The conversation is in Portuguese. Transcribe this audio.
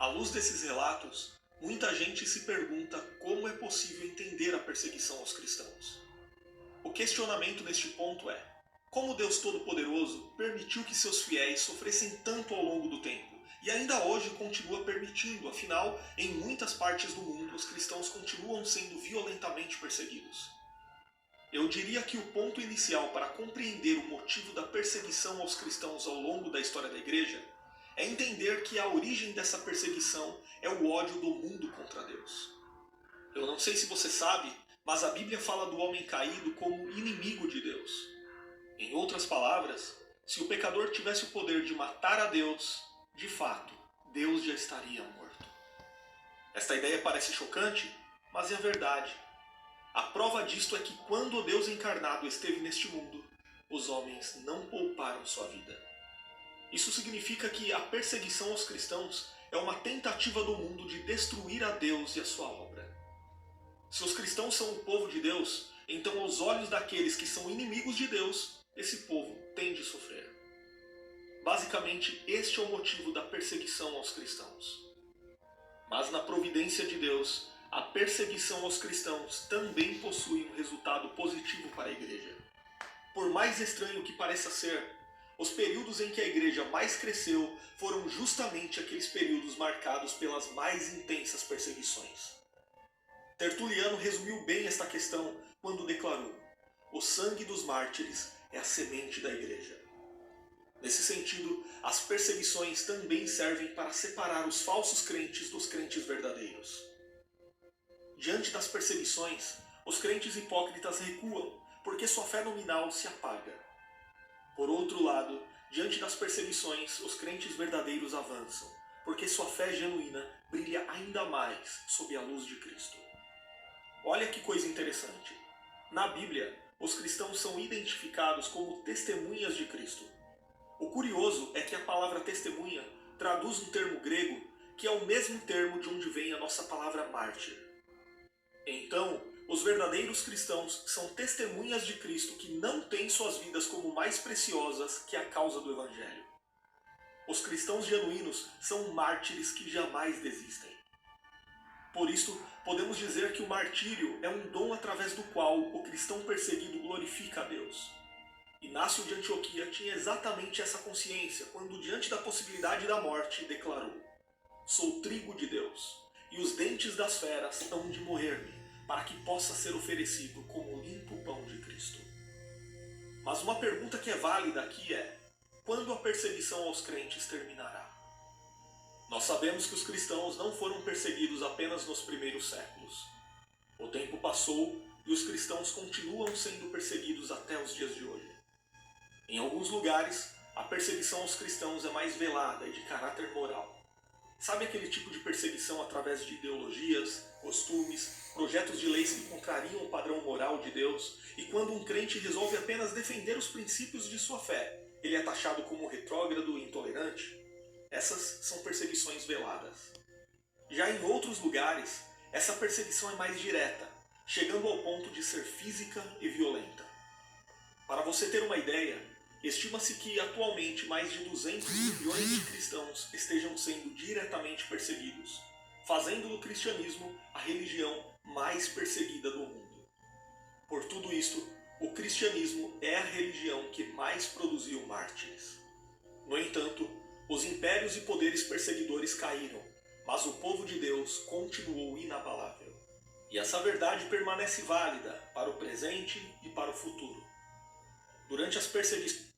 luz desses relatos, muita gente se pergunta como é possível entender a perseguição aos cristãos. O questionamento neste ponto é: como Deus Todo-Poderoso permitiu que seus fiéis sofressem tanto ao longo do tempo e ainda hoje continua permitindo, afinal, em muitas partes do mundo os cristãos continuam sendo violentamente perseguidos? Eu diria que o ponto inicial para compreender o motivo da perseguição aos cristãos ao longo da história da Igreja é entender que a origem dessa perseguição é o ódio do mundo contra Deus. Eu não sei se você sabe, mas a Bíblia fala do homem caído como inimigo de Deus. Em outras palavras, se o pecador tivesse o poder de matar a Deus, de fato, Deus já estaria morto. Esta ideia parece chocante, mas é a verdade. A prova disto é que quando o Deus encarnado esteve neste mundo, os homens não pouparam sua vida. Isso significa que a perseguição aos cristãos é uma tentativa do mundo de destruir a Deus e a sua obra. Se os cristãos são o povo de Deus, então aos olhos daqueles que são inimigos de Deus, esse povo tem de sofrer. Basicamente, este é o motivo da perseguição aos cristãos. Mas na providência de Deus, a perseguição aos cristãos também possui um resultado positivo para a Igreja. Por mais estranho que pareça ser, os períodos em que a Igreja mais cresceu foram justamente aqueles períodos marcados pelas mais intensas perseguições. Tertuliano resumiu bem esta questão quando declarou: o sangue dos mártires é a semente da Igreja. Nesse sentido, as perseguições também servem para separar os falsos crentes dos crentes verdadeiros. Diante das perseguições, os crentes hipócritas recuam, porque sua fé nominal se apaga. Por outro lado, diante das perseguições, os crentes verdadeiros avançam, porque sua fé genuína brilha ainda mais sob a luz de Cristo. Olha que coisa interessante. Na Bíblia, os cristãos são identificados como testemunhas de Cristo. O curioso é que a palavra testemunha traduz um termo grego que é o mesmo termo de onde vem a nossa palavra mártir. Então, os verdadeiros cristãos são testemunhas de Cristo que não têm suas vidas como mais preciosas que a causa do Evangelho. Os cristãos genuínos são mártires que jamais desistem. Por isso, podemos dizer que o martírio é um dom através do qual o cristão perseguido glorifica a Deus. Inácio de Antioquia tinha exatamente essa consciência quando, diante da possibilidade da morte, declarou: sou trigo de Deus, e os dentes das feras hão de morrer-me, para que possa ser oferecido como limpo pão de Cristo. Mas uma pergunta que é válida aqui é: quando a perseguição aos crentes terminará? Nós sabemos que os cristãos não foram perseguidos apenas nos primeiros séculos. O tempo passou e os cristãos continuam sendo perseguidos até os dias de hoje. Em alguns lugares, a perseguição aos cristãos é mais velada e de caráter moral. Sabe aquele tipo de perseguição através de ideologias, costumes, projetos de leis que contrariam o padrão moral de Deus, e quando um crente resolve apenas defender os princípios de sua fé, ele é taxado como retrógrado e intolerante? Essas são perseguições veladas. Já em outros lugares, essa perseguição é mais direta, chegando ao ponto de ser física e violenta. Para você ter uma ideia, estima-se que atualmente mais de 200 milhões de cristãos estejam sendo diretamente perseguidos, fazendo do cristianismo a religião mais perseguida do mundo. Por tudo isto, o cristianismo é a religião que mais produziu mártires. No entanto, os impérios e poderes perseguidores caíram, mas o povo de Deus continuou inabalável. E essa verdade permanece válida para o presente e para o futuro. Durante as perseguições